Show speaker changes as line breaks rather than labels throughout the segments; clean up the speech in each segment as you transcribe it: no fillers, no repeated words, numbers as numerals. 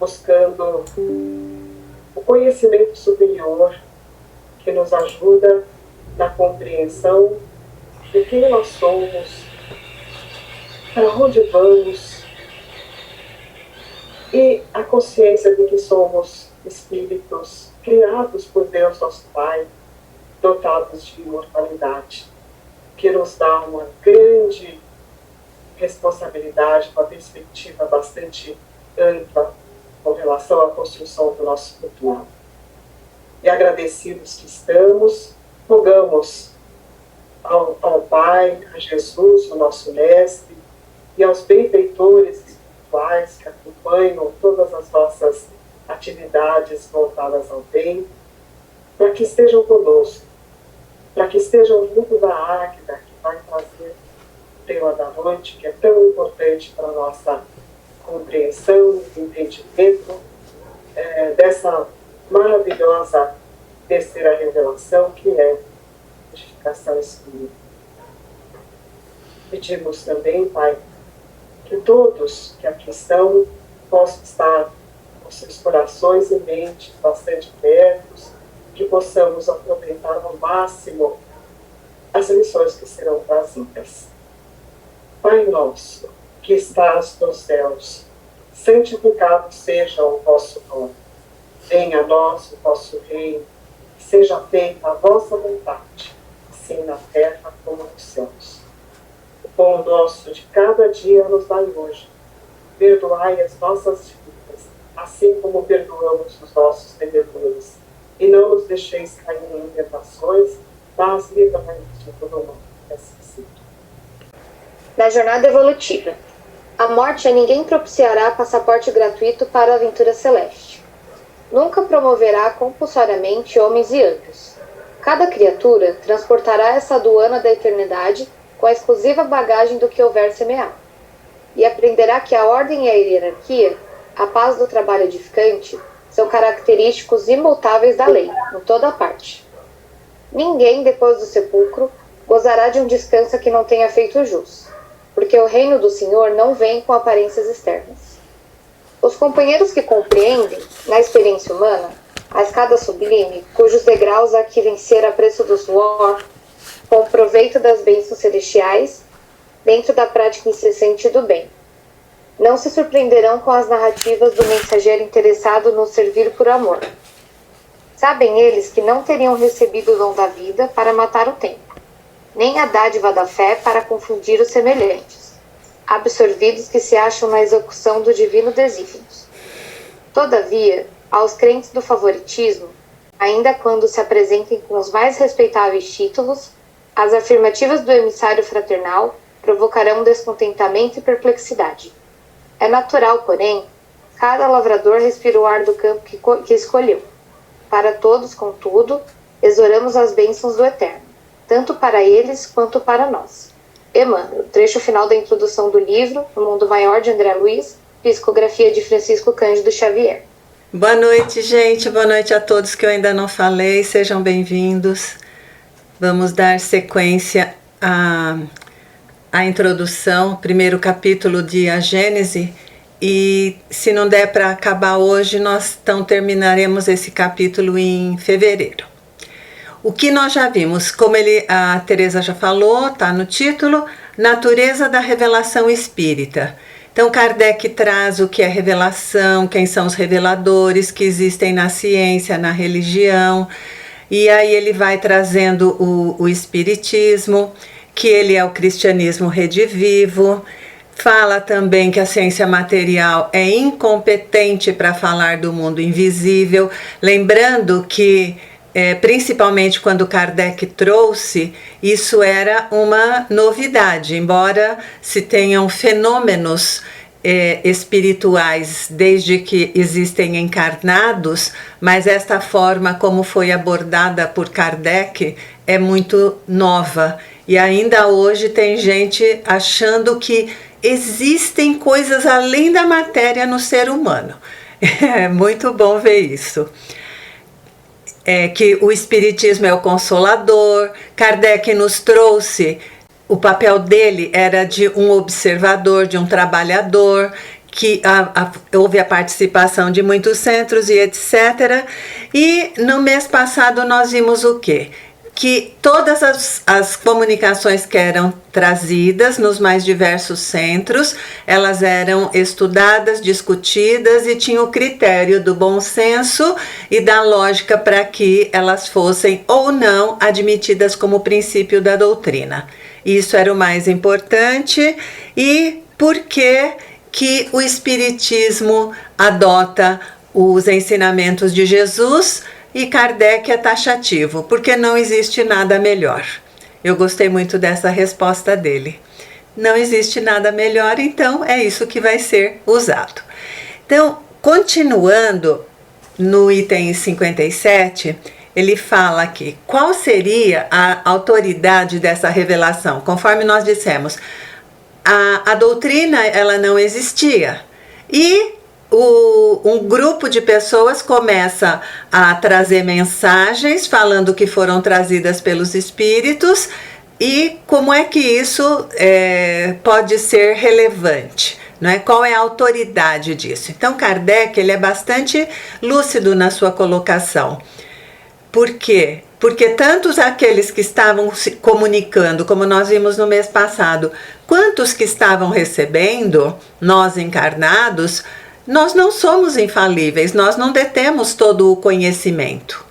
buscando o conhecimento superior que nos ajuda na compreensão de quem nós somos, para onde vamos, e a consciência de que somos espíritos criados por Deus nosso Pai, dotados de imortalidade, que nos dá uma grande responsabilidade, uma perspectiva bastante ampla com relação à construção do nosso futuro. E agradecidos que estamos, rogamos ao Pai, a Jesus, o nosso Mestre, e aos benfeitores espirituais que acompanham todas as nossas atividades voltadas ao bem, para que estejam conosco, para que estejam junto da Águida, que vai trazer o tema da noite, que é tão importante para a nossa compreensão e entendimento dessa maravilhosa terceira revelação, que é a edificação espírita. Pedimos também, Pai, que todos que aqui estão possam estar com seus corações e mentes bastante abertos, que possamos aproveitar ao máximo as lições que serão trazidas. Pai nosso, que estás nos céus, santificado seja o vosso nome. Venha a nós o vosso reino, seja feita a vossa vontade, assim na terra como nos céus. O pão nosso de cada dia nos dai hoje. Perdoai as nossas dívidas, assim como perdoamos os nossos devedores. E não nos deixeis cair em tentações, mas livrai-nos de todo mal.
Na jornada evolutiva, a morte a ninguém propiciará passaporte gratuito para a aventura celeste. Nunca promoverá compulsoriamente homens e anjos. Cada criatura transportará essa aduana da eternidade com a exclusiva bagagem do que houver semear. E aprenderá que a ordem e a hierarquia, a paz do trabalho edificante, são característicos imutáveis da lei, em toda parte. Ninguém, depois do sepulcro, gozará de um descanso que não tenha feito jus, porque o reino do Senhor não vem com aparências externas. Os companheiros que compreendem, na experiência humana, a escada sublime, cujos degraus há que vencer a preço do suor, com o proveito das bênçãos celestiais, dentro da prática incessante do bem. Não se surpreenderão com as narrativas do mensageiro interessado no servir por amor. Sabem eles que não teriam recebido o dom da vida para matar o tempo, nem a dádiva da fé para confundir os semelhantes, absorvidos que se acham na execução do divino desígnio. Todavia, aos crentes do favoritismo, ainda quando se apresentem com os mais respeitáveis títulos, as afirmativas do emissário fraternal provocarão descontentamento e perplexidade. É natural, porém, cada lavrador respira o ar do campo que escolheu. Para todos, contudo, exoramos as bênçãos do Eterno, tanto para eles quanto para nós. Emmanuel, trecho final da introdução do livro O Mundo Maior, de André Luiz, psicografia de Francisco Cândido Xavier.
Boa noite, gente. Boa noite a todos que eu ainda não falei. Sejam bem-vindos. Vamos dar sequência à introdução, primeiro capítulo de A Gênese. E se não der para acabar hoje, nós então terminaremos esse capítulo em fevereiro. O que nós já vimos, como a Teresa já falou, está no título, Natureza da Revelação Espírita. Então Kardec traz o que é revelação, quem são os reveladores que existem na ciência, na religião, e aí ele vai trazendo o espiritismo, que ele é o cristianismo redivivo. Fala também que a ciência material é incompetente para falar do mundo invisível, lembrando que principalmente quando Kardec trouxe, isso era uma novidade, embora se tenham fenômenos espirituais desde que existem encarnados, mas esta forma como foi abordada por Kardec é muito nova, e ainda hoje tem gente achando que existem coisas além da matéria no ser humano. É muito bom ver isso. Que o espiritismo é o consolador. Kardec nos trouxe, o papel dele era de um observador, de um trabalhador, que houve a participação de muitos centros e etc. E no mês passado nós vimos o quê? Que todas as comunicações que eram trazidas nos mais diversos centros, elas eram estudadas, discutidas e tinham o critério do bom senso e da lógica para que elas fossem ou não admitidas como princípio da doutrina. Isso era o mais importante. E por que o Espiritismo adota os ensinamentos de Jesus e Kardec é taxativo? Porque não existe nada melhor. Eu gostei muito dessa resposta dele. Não existe nada melhor, então é isso que vai ser usado. Então, continuando no item 57, ele fala aqui, qual seria a autoridade dessa revelação? Conforme nós dissemos, a doutrina ela não existia e um grupo de pessoas começa a trazer mensagens falando que foram trazidas pelos espíritos e como é que isso pode ser relevante, não é? Qual é a autoridade disso? Então Kardec ele é bastante lúcido na sua colocação. Por quê? Porque tantos aqueles que estavam se comunicando, como nós vimos no mês passado, quantos que estavam recebendo, nós encarnados, nós não somos infalíveis, nós não detemos todo o conhecimento.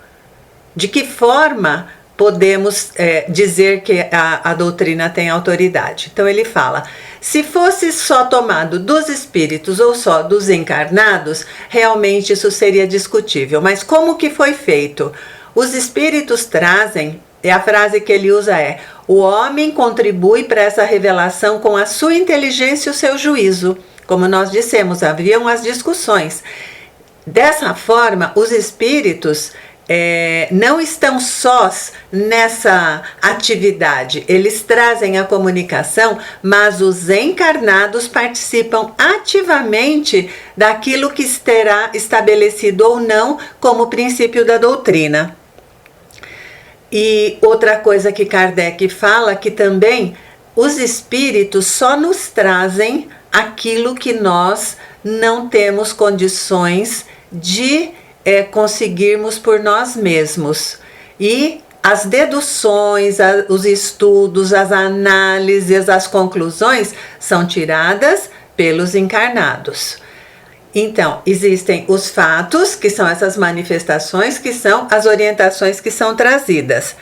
De que forma podemos dizer que a doutrina tem autoridade? Então ele fala, se fosse só tomado dos espíritos ou só dos encarnados, realmente isso seria discutível. Mas como que foi feito? Os espíritos trazem, e a frase que ele usa é, o homem contribui para essa revelação com a sua inteligência e o seu juízo. Como nós dissemos, haviam as discussões. Dessa forma, os espíritos não estão sós nessa atividade. Eles trazem a comunicação, mas os encarnados participam ativamente daquilo que será estabelecido ou não como princípio da doutrina. E outra coisa que Kardec fala, que também os espíritos só nos trazem aquilo que nós não temos condições de conseguirmos por nós mesmos. E as deduções, os estudos, as análises, as conclusões são tiradas pelos encarnados. Então, existem os fatos, que são essas manifestações, que são as orientações que são trazidas.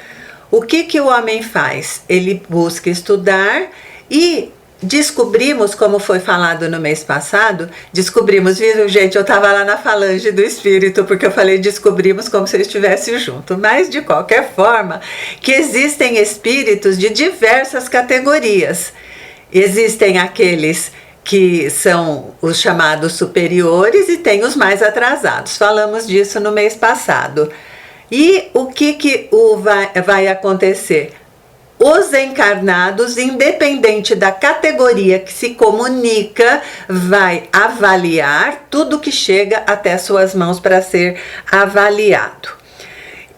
O que o homem faz? Ele busca estudar e descobrimos, como foi falado no mês passado, viu gente, eu estava lá na falange do espírito, porque eu falei descobrimos como se eles estivessem juntos, mas de qualquer forma, que existem espíritos de diversas categorias. Existem aqueles que são os chamados superiores e tem os mais atrasados. Falamos disso no mês passado. E o que vai acontecer? Os encarnados, independente da categoria que se comunica, vai avaliar tudo que chega até suas mãos para ser avaliado.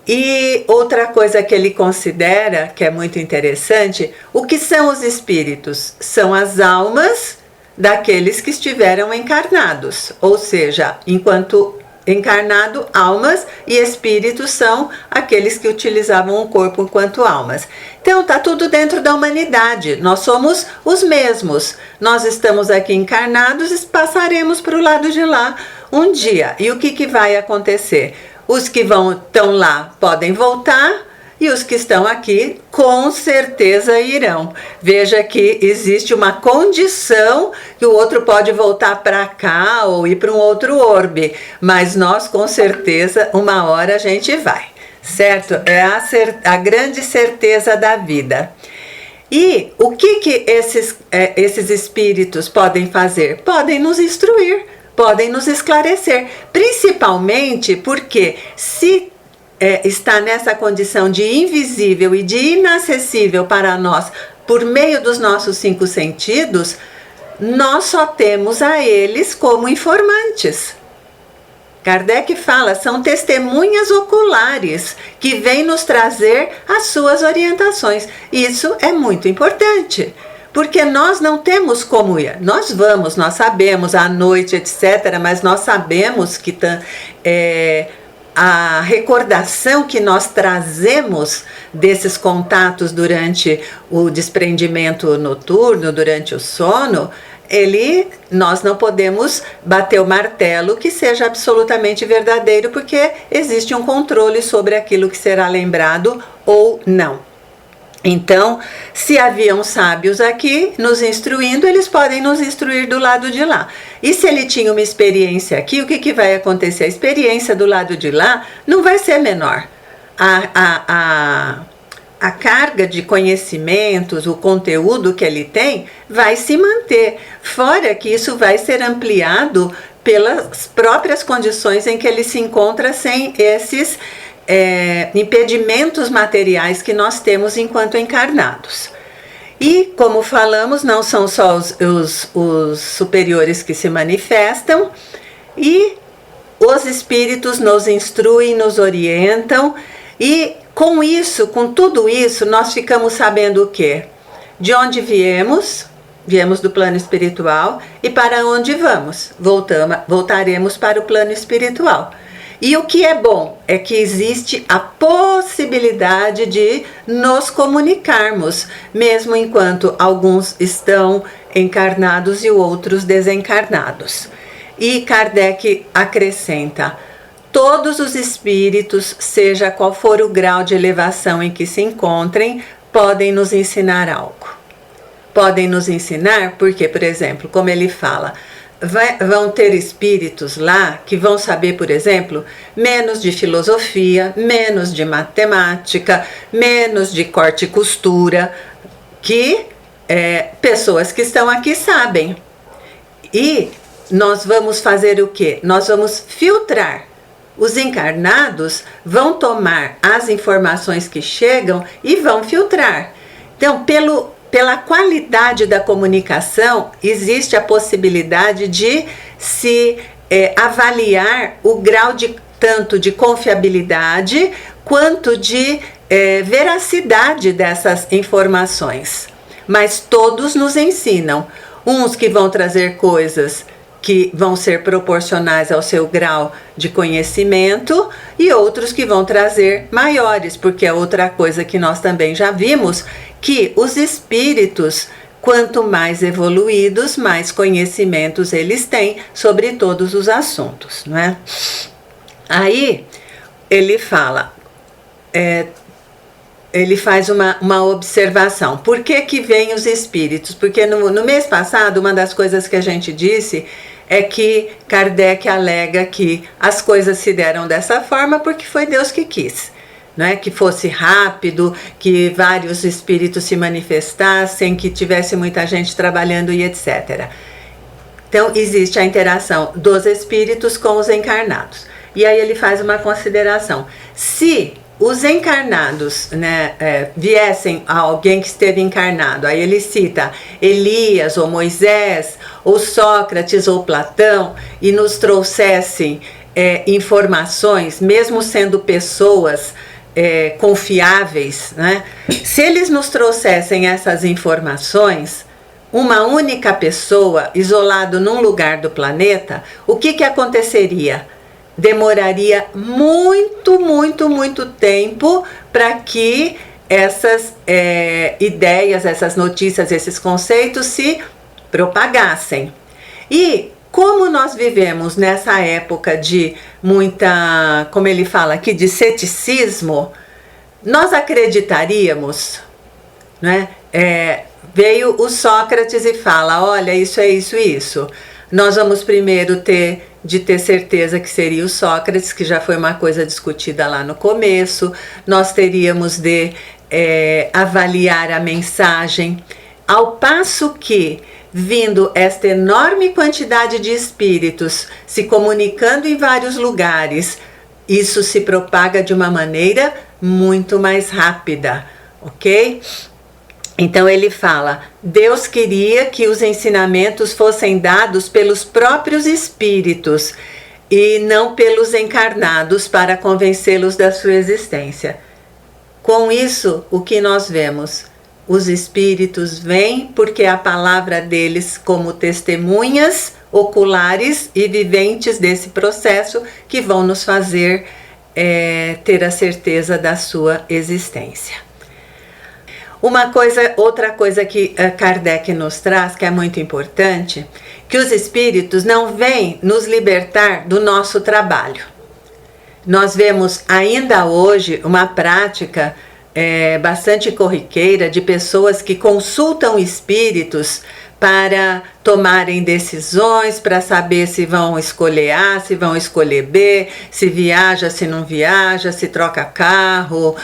E outra coisa que ele considera, que é muito interessante, o que são os espíritos? São as almas daqueles que estiveram encarnados, ou seja, enquanto encarnado, almas e espíritos são aqueles que utilizavam o corpo enquanto almas. Então está tudo dentro da humanidade, nós somos os mesmos, nós estamos aqui encarnados e passaremos para o lado de lá um dia. E o que vai acontecer? Os que estão lá podem voltar, e os que estão aqui com certeza irão. Veja que existe uma condição que o outro pode voltar para cá ou ir para um outro orbe, mas nós com certeza uma hora a gente vai, certo? É a grande certeza da vida. E o que esses espíritos podem fazer? Podem nos instruir, podem nos esclarecer, principalmente porque se está nessa condição de invisível e de inacessível para nós por meio dos nossos 5 sentidos, nós só temos a eles como informantes. Kardec fala, são testemunhas oculares que vêm nos trazer as suas orientações. Isso é muito importante, Porque nós não temos como ir. Nós vamos, nós sabemos, à noite, etc., mas nós sabemos que a recordação que nós trazemos desses contatos durante o desprendimento noturno, durante o sono, nós não podemos bater o martelo que seja absolutamente verdadeiro, porque existe um controle sobre aquilo que será lembrado ou não. Então, se haviam sábios aqui nos instruindo, eles podem nos instruir do lado de lá. E se ele tinha uma experiência aqui, o que vai acontecer? A experiência do lado de lá não vai ser menor. A carga de conhecimentos, o conteúdo que ele tem, vai se manter. Fora que isso vai ser ampliado pelas próprias condições em que ele se encontra sem esses impedimentos materiais que nós temos enquanto encarnados. E, como falamos, não são só os superiores que se manifestam, e os espíritos nos instruem, nos orientam, e com isso, com tudo isso, nós ficamos sabendo o quê? De onde viemos do plano espiritual, e para onde vamos? Voltaremos para o plano espiritual. E o que é bom é que existe a possibilidade de nos comunicarmos, mesmo enquanto alguns estão encarnados e outros desencarnados. E Kardec acrescenta: todos os espíritos, seja qual for o grau de elevação em que se encontrem, podem nos ensinar algo. Podem nos ensinar porque, por exemplo, como ele fala, vão ter espíritos lá que vão saber, por exemplo, menos de filosofia, menos de matemática, menos de corte e costura, que pessoas que estão aqui sabem. E nós vamos fazer o quê? Nós vamos filtrar. Os encarnados vão tomar as informações que chegam e vão filtrar. Então, pela qualidade da comunicação, existe a possibilidade de se avaliar o grau tanto de confiabilidade quanto de veracidade dessas informações. Mas todos nos ensinam. Uns que vão trazer coisas que vão ser proporcionais ao seu grau de conhecimento, e outros que vão trazer maiores, porque é outra coisa que nós também já vimos, que os espíritos, quanto mais evoluídos, mais conhecimentos eles têm sobre todos os assuntos, não é? Aí ele fala, ele faz uma observação. Por que vêm os espíritos? Porque no mês passado, uma das coisas que a gente disse é que Kardec alega que as coisas se deram dessa forma porque foi Deus que quis. Não é? Que fosse rápido, que vários espíritos se manifestassem, que tivesse muita gente trabalhando e etc. Então, existe a interação dos espíritos com os encarnados. E aí ele faz uma consideração. Se os encarnados, né, viessem a alguém que esteve encarnado, aí ele cita Elias, ou Moisés, ou Sócrates, ou Platão, e nos trouxessem informações, mesmo sendo pessoas confiáveis, né? Se eles nos trouxessem essas informações, uma única pessoa, isolado num lugar do planeta, o que aconteceria? Demoraria muito tempo para que essas ideias, essas notícias, esses conceitos se propagassem. E como nós vivemos nessa época de muita, como ele fala aqui, de ceticismo, nós acreditaríamos, né? Veio o Sócrates e fala, olha, isso é isso e isso. Nós vamos primeiro ter certeza que seria o Sócrates, que já foi uma coisa discutida lá no começo. Nós teríamos de avaliar a mensagem, ao passo que, vindo esta enorme quantidade de espíritos se comunicando em vários lugares, isso se propaga de uma maneira muito mais rápida, ok? Então ele fala, Deus queria que os ensinamentos fossem dados pelos próprios espíritos e não pelos encarnados para convencê-los da sua existência. Com isso, o que nós vemos? os espíritos vêm porque a palavra deles, como testemunhas oculares e viventes desse processo, que vão nos fazer ter a certeza da sua existência. Outra coisa que Kardec nos traz, que é muito importante, que os espíritos não vêm nos libertar do nosso trabalho. Nós vemos ainda hoje uma prática bastante corriqueira de pessoas que consultam espíritos para tomarem decisões, para saber se vão escolher A, se vão escolher B, se viaja, se não viaja, se troca carro,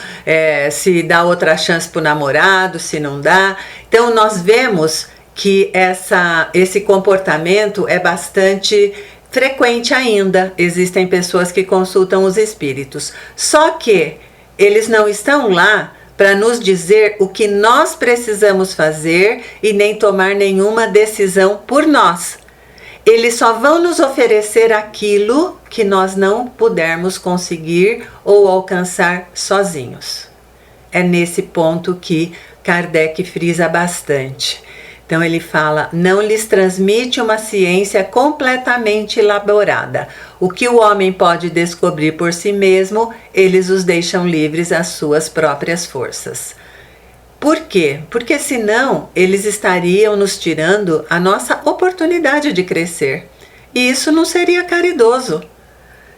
se dá outra chance para o namorado, se não dá. Então nós vemos que esse comportamento é bastante frequente ainda. Existem pessoas que consultam os espíritos, só que eles não estão lá para nos dizer o que nós precisamos fazer e nem tomar nenhuma decisão por nós. Eles só vão nos oferecer aquilo que nós não pudermos conseguir ou alcançar sozinhos. É nesse ponto que Kardec frisa bastante. Então ele fala, não lhes transmite uma ciência completamente elaborada. O que o homem pode descobrir por si mesmo, eles os deixam livres às suas próprias forças. Por quê? Porque senão eles estariam nos tirando a nossa oportunidade de crescer. E isso não seria caridoso.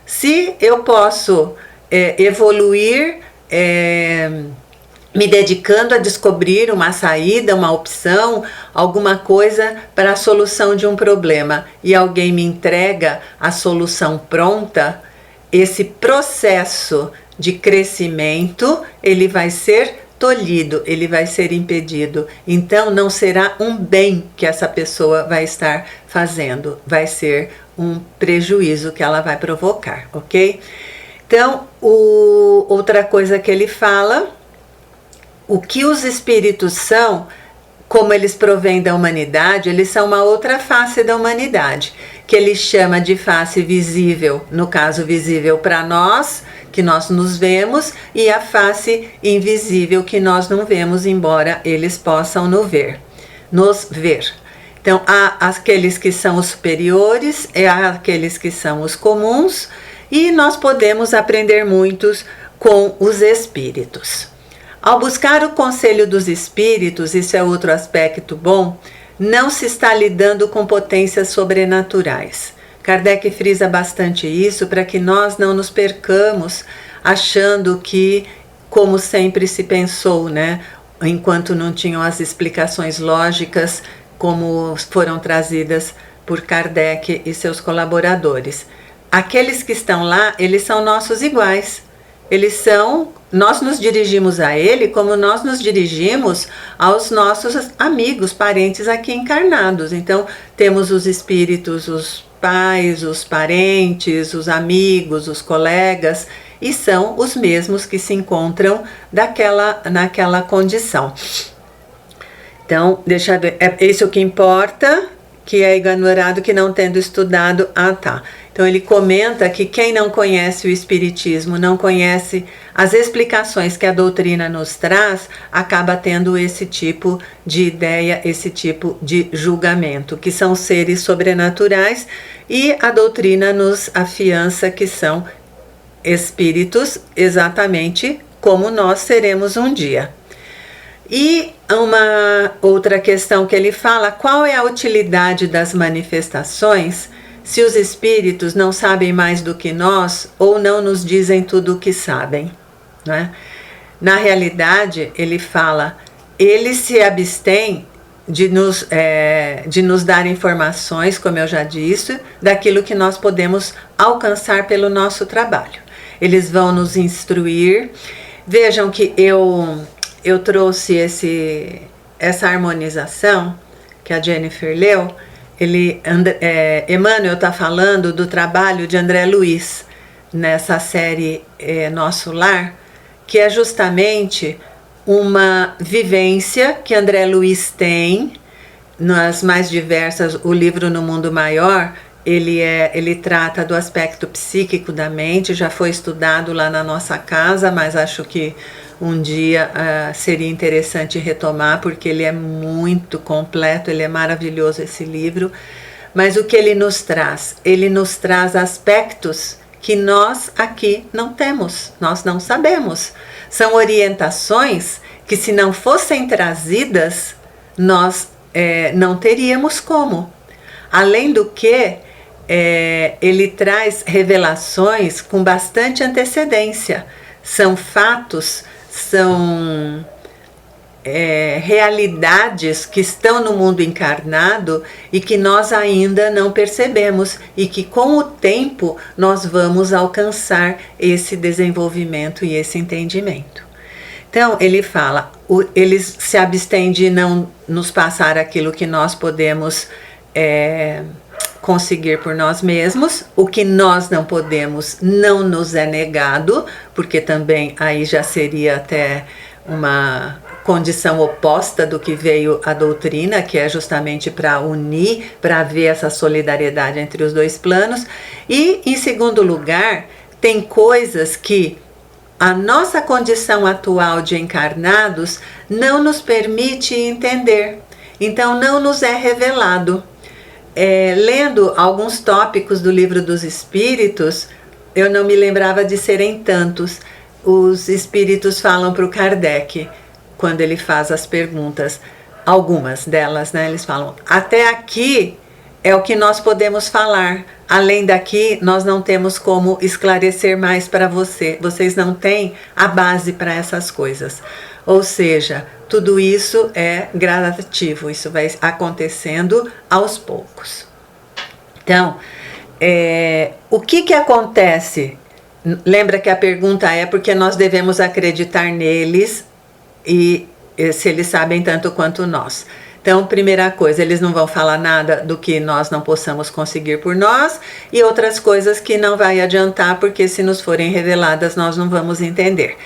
Se eu posso evoluir me dedicando a descobrir uma saída, uma opção, alguma coisa para a solução de um problema, e alguém me entrega a solução pronta, esse processo de crescimento, ele vai ser tolhido, ele vai ser impedido. Então não será um bem que essa pessoa vai estar fazendo, vai ser um prejuízo que ela vai provocar, ok? Então, outra coisa que ele fala, o que os espíritos são, como eles provêm da humanidade, eles são uma outra face da humanidade, que ele chama de face visível, no caso visível para nós, que nós nos vemos, e a face invisível que nós não vemos, embora eles possam nos ver. Então, há aqueles que são os superiores, há aqueles que são os comuns, e nós podemos aprender muitos com os espíritos. Ao buscar o conselho dos espíritos, isso é outro aspecto bom, não se está lidando com potências sobrenaturais. Kardec frisa bastante isso para que nós não nos percamos achando que, como sempre se pensou, né, enquanto não tinham as explicações lógicas como foram trazidas por Kardec e seus colaboradores. Aqueles que estão lá, eles são nossos iguais. Nós nos dirigimos a ele como nós nos dirigimos aos nossos amigos, parentes aqui encarnados. Então, temos os espíritos, os pais, os parentes, os amigos, os colegas, e são os mesmos que se encontram naquela condição. Então, deixa eu ver, é isso que importa, que é ignorado que não tendo estudado. Então ele comenta que quem não conhece o Espiritismo, não conhece as explicações que a doutrina nos traz, acaba tendo esse tipo de ideia, esse tipo de julgamento, que são seres sobrenaturais, e a doutrina nos afiança que são espíritos exatamente como nós seremos um dia. E uma outra questão que ele fala, qual é a utilidade das manifestações se os espíritos não sabem mais do que nós ou não nos dizem tudo o que sabem, né? Na realidade, ele fala, eles se abstêm de nos dar informações, como eu já disse, daquilo que nós podemos alcançar pelo nosso trabalho. Eles vão nos instruir. Vejam que eu trouxe essa harmonização que a Jennifer leu. Emmanuel está falando do trabalho de André Luiz nessa série Nosso Lar, que é justamente uma vivência que André Luiz tem nas mais diversas, o livro No Mundo Maior, ele trata do aspecto psíquico da mente, já foi estudado lá na nossa casa, mas acho que um dia seria interessante retomar, porque ele é muito completo, ele é maravilhoso esse livro. Mas o que ele nos traz? Ele nos traz aspectos que nós aqui não temos, nós não sabemos. São orientações que, se não fossem trazidas, nós não teríamos como. Além do que, ele traz revelações com bastante antecedência. São fatos, são realidades que estão no mundo encarnado e que nós ainda não percebemos, e que com o tempo nós vamos alcançar esse desenvolvimento e esse entendimento. Então ele fala, eles se abstêm de não nos passar aquilo que nós podemos conseguir por nós mesmos. O que nós não podemos não nos é negado, porque também aí já seria até uma condição oposta do que veio a doutrina, que é justamente para unir, para ver essa solidariedade entre os dois planos. E, em segundo lugar, tem coisas que a nossa condição atual de encarnados não nos permite entender, então não nos é revelado. Lendo alguns tópicos do Livro dos Espíritos, eu não me lembrava de serem tantos. Os Espíritos falam para o Kardec, quando ele faz as perguntas, algumas delas, né, eles falam, até aqui é o que nós podemos falar, além daqui nós não temos como esclarecer mais para vocês não têm a base para essas coisas. Ou seja, tudo isso é gradativo, isso vai acontecendo aos poucos. Então, o que acontece? Lembra que a pergunta é porque nós devemos acreditar neles e se eles sabem tanto quanto nós. Então, primeira coisa, eles não vão falar nada do que nós não possamos conseguir por nós, e outras coisas que não vai adiantar, porque se nos forem reveladas nós não vamos entender.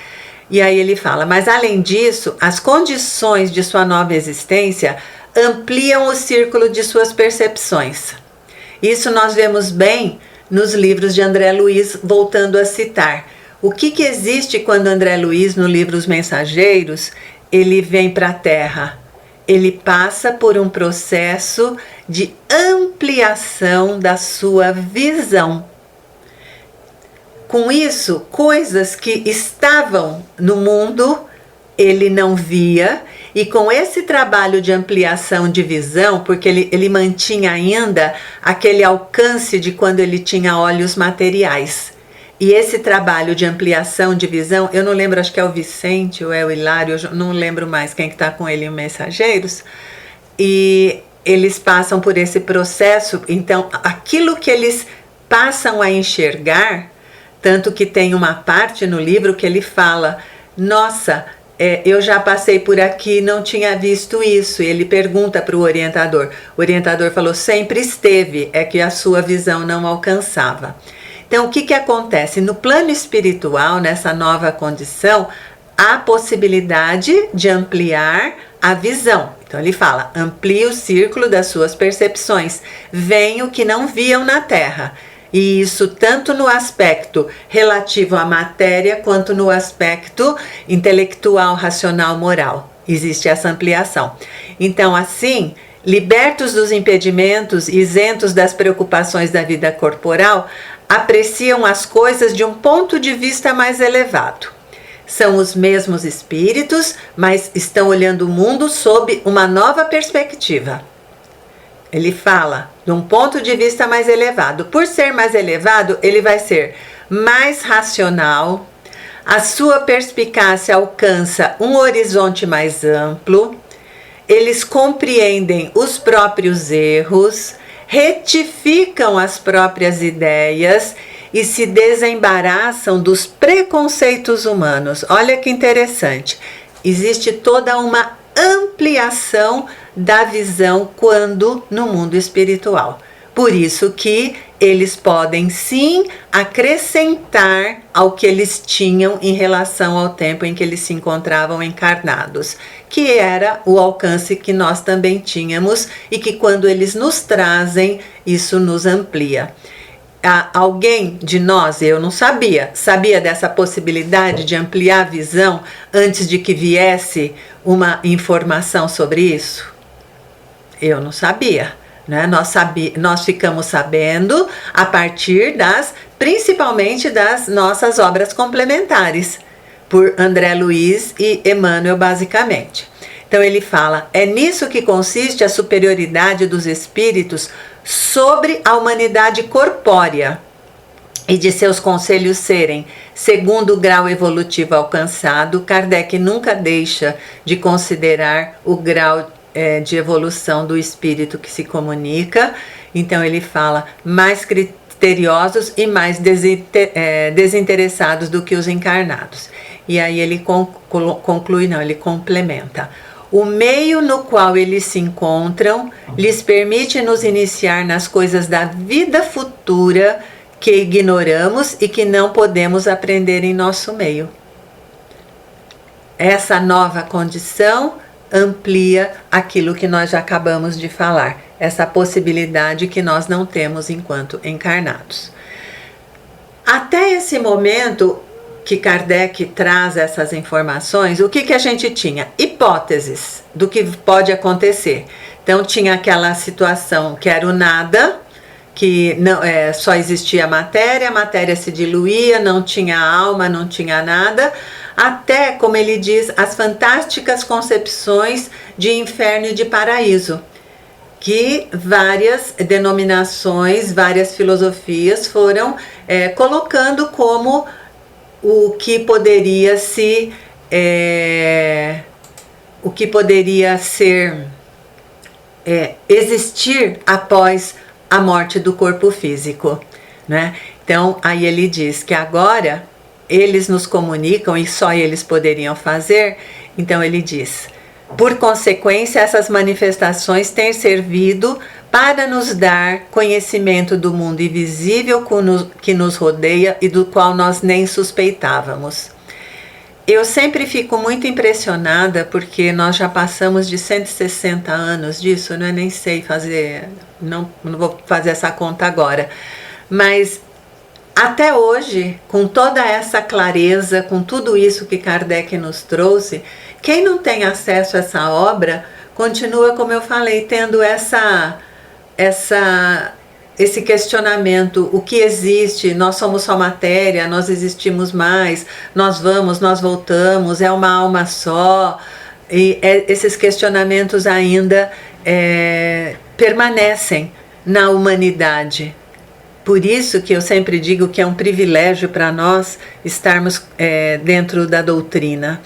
E aí ele fala, mas além disso, as condições de sua nova existência ampliam o círculo de suas percepções. Isso nós vemos bem nos livros de André Luiz, voltando a citar. O que existe quando André Luiz, no livro Os Mensageiros, ele vem para a Terra? Ele passa por um processo de ampliação da sua visão. Com isso, coisas que estavam no mundo, ele não via, e com esse trabalho de ampliação de visão, porque ele mantinha ainda aquele alcance de quando ele tinha olhos materiais. E esse trabalho de ampliação de visão, eu não lembro, acho que é o Vicente ou é o Hilário, eu não lembro mais quem que está com ele em Mensageiros, e eles passam por esse processo. Então, aquilo que eles passam a enxergar, tanto que tem uma parte no livro que ele fala, nossa, eu já passei por aqui, não tinha visto isso. E ele pergunta para o orientador falou, sempre esteve, é que a sua visão não alcançava. Então, o que acontece? No plano espiritual, nessa nova condição, há possibilidade de ampliar a visão. Então, ele fala, amplie o círculo das suas percepções, veem o que não viam na Terra. E isso tanto no aspecto relativo à matéria, quanto no aspecto intelectual, racional, moral. Existe essa ampliação. Então, assim, libertos dos impedimentos, isentos das preocupações da vida corporal, apreciam as coisas de um ponto de vista mais elevado. São os mesmos espíritos, mas estão olhando o mundo sob uma nova perspectiva. Ele fala de um ponto de vista mais elevado. Por ser mais elevado, ele vai ser mais racional, a sua perspicácia alcança um horizonte mais amplo, eles compreendem os próprios erros, retificam as próprias ideias e se desembaraçam dos preconceitos humanos. Olha que interessante. Existe toda uma ampliação da visão quando no mundo espiritual. Por isso que eles podem sim acrescentar ao que eles tinham em relação ao tempo em que eles se encontravam encarnados, que era o alcance que nós também tínhamos e que quando eles nos trazem, isso nos amplia. Alguém de nós, eu não sabia dessa possibilidade de ampliar a visão antes de que viesse uma informação sobre isso? Eu não sabia, né? Nós ficamos sabendo a partir principalmente das nossas obras complementares, por André Luiz e Emmanuel, basicamente. Então ele fala, é nisso que consiste a superioridade dos espíritos sobre a humanidade corpórea e de seus conselhos serem, segundo o grau evolutivo alcançado. Kardec nunca deixa de considerar o grau de evolução do espírito que se comunica. Então ele fala, mais criteriosos e mais desinteressados do que os encarnados. E aí ele conclui, não, ele complementa. O meio no qual eles se encontram lhes permite nos iniciar nas coisas da vida futura que ignoramos e que não podemos aprender em nosso meio. Essa nova condição amplia aquilo que nós já acabamos de falar, essa possibilidade que nós não temos enquanto encarnados. Até esse momento que Kardec traz essas informações, o que a gente tinha? Hipóteses do que pode acontecer. Então tinha aquela situação que era o nada, que não, só existia a matéria se diluía, não tinha alma, não tinha nada, até, como ele diz, as fantásticas concepções de inferno e de paraíso, que várias denominações, várias filosofias foram colocando como o que poderia ser existir após a morte do corpo físico, né? Então aí ele diz que agora eles nos comunicam e só eles poderiam fazer. Então ele diz, por consequência, essas manifestações têm servido para nos dar conhecimento do mundo invisível que nos rodeia e do qual nós nem suspeitávamos. Eu sempre fico muito impressionada porque nós já passamos de 160 anos disso, né? Nem sei fazer, não vou fazer essa conta agora, mas até hoje, com toda essa clareza, com tudo isso que Kardec nos trouxe, quem não tem acesso a essa obra continua, como eu falei, tendo esse questionamento, o que existe, nós somos só matéria, nós existimos mais, nós vamos, nós voltamos, é uma alma só, e esses questionamentos ainda permanecem na humanidade. Por isso que eu sempre digo que é um privilégio para nós estarmos dentro da doutrina.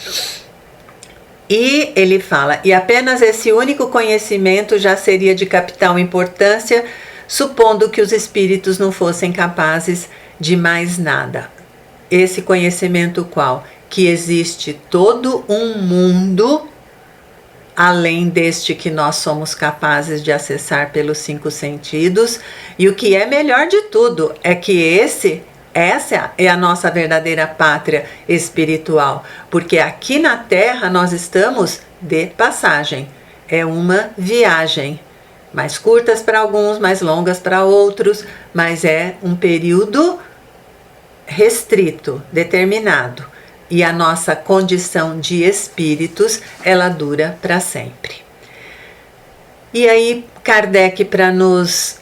E ele fala, e apenas esse único conhecimento já seria de capital importância, supondo que os espíritos não fossem capazes de mais nada. Esse conhecimento qual? Que existe todo um mundo além deste que nós somos capazes de acessar pelos 5 sentidos, e o que é melhor de tudo é que essa é a nossa verdadeira pátria espiritual, porque aqui na Terra nós estamos de passagem, é uma viagem, mais curtas para alguns, mais longas para outros, mas é um período restrito, determinado. E a nossa condição de espíritos, ela dura para sempre. E aí, Kardec, para nos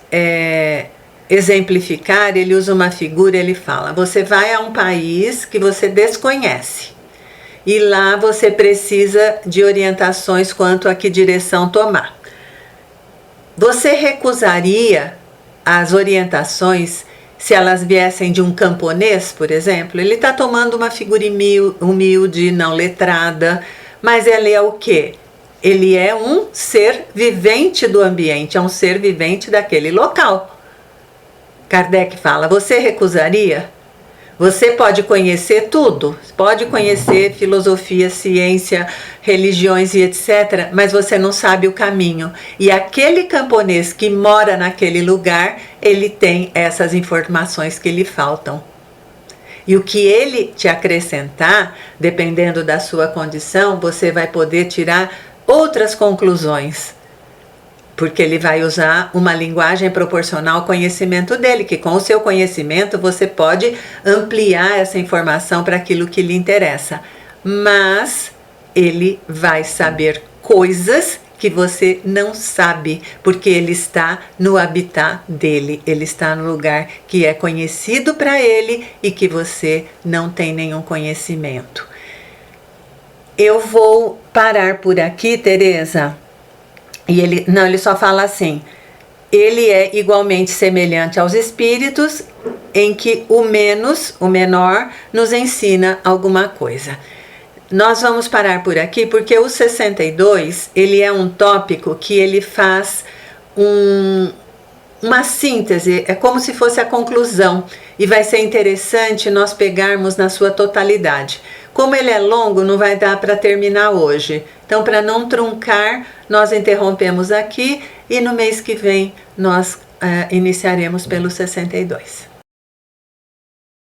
exemplificar, ele usa uma figura, ele fala, você vai a um país que você desconhece, e lá você precisa de orientações quanto a que direção tomar. Você recusaria as orientações se elas viessem de um camponês, por exemplo? Ele está tomando uma figura humilde, não letrada, mas ele é o quê? Ele é um ser vivente do ambiente, é um ser vivente daquele local. Kardec fala, você recusaria? Você pode conhecer tudo, pode conhecer filosofia, ciência, religiões e etc., mas você não sabe o caminho. E aquele camponês que mora naquele lugar, ele tem essas informações que lhe faltam. E o que ele te acrescentar, dependendo da sua condição, você vai poder tirar outras conclusões. Porque ele vai usar uma linguagem proporcional ao conhecimento dele, que com o seu conhecimento você pode ampliar essa informação para aquilo que lhe interessa. Mas ele vai saber coisas que você não sabe, porque ele está no habitat dele, ele está no lugar que é conhecido para ele e que você não tem nenhum conhecimento. Eu vou parar por aqui, Tereza. E ele só fala assim: ele é igualmente semelhante aos espíritos, em que o menor, nos ensina alguma coisa. Nós vamos parar por aqui porque o 62, ele é um tópico que ele faz uma síntese, é como se fosse a conclusão, e vai ser interessante nós pegarmos na sua totalidade. Como ele é longo, não vai dar para terminar hoje. Então, para não truncar, nós interrompemos aqui e no mês que vem nós iniciaremos pelo 62.